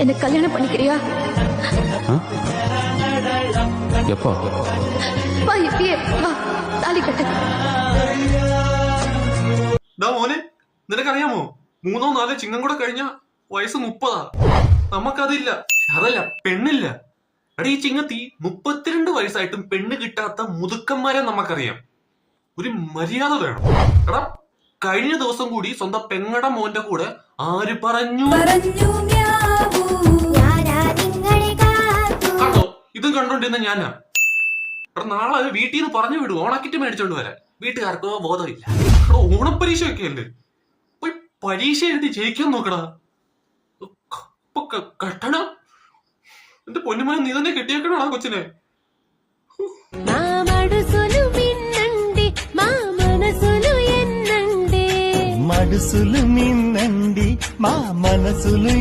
என்ன கல்யாணம் பண்ணிக்கிறியா? எப்போ? வா இப்பயே வா, താലി കെട്ട്. മോനെ, നിനക്കറിയാമോ 3-4 ചിങ്ങം കൂടെ കഴിഞ്ഞ വയസ്സ് 30. നമുക്കതില്ല. അതല്ല, പെണ്ണില്ല. എടാ, ഈ ചിങ്ങത്തി 32 വയസ്സായിട്ടും പെണ്ണ് കിട്ടാത്ത മുതുക്കന്മാരെ നമുക്കറിയാം. ഒരു മര്യാദ വേണം. എടാ, കഴിഞ്ഞ ദിവസം കൂടി സ്വന്തം പെങ്ങട മോന്റെ കൂടെ ആര് പറഞ്ഞു? കണ്ടോ, ഇത് കണ്ടോണ്ടിരുന്ന ഞാനാ. എടാ, നാളെ വീട്ടിൽ നിന്ന് പറഞ്ഞു വിടും ഓണക്കിറ്റ് മേടിച്ചോണ്ട് വരാൻ. വീട്ടുകാർക്കോ ബോധമില്ല. എടാ, ഓണപ്പരീക്ഷ ഒക്കെ അല്ലേ, പോയി പരീക്ഷ എഴുതി ജയിക്കാൻ നോക്കടാ. കെട്ടണം. എന്റെ പൊന്നുമോനെ, നീ തന്നെ കെട്ടിയേക്കണോടാ കൊച്ചിനെ. మడుసులు మిన్నండి మా మనసులు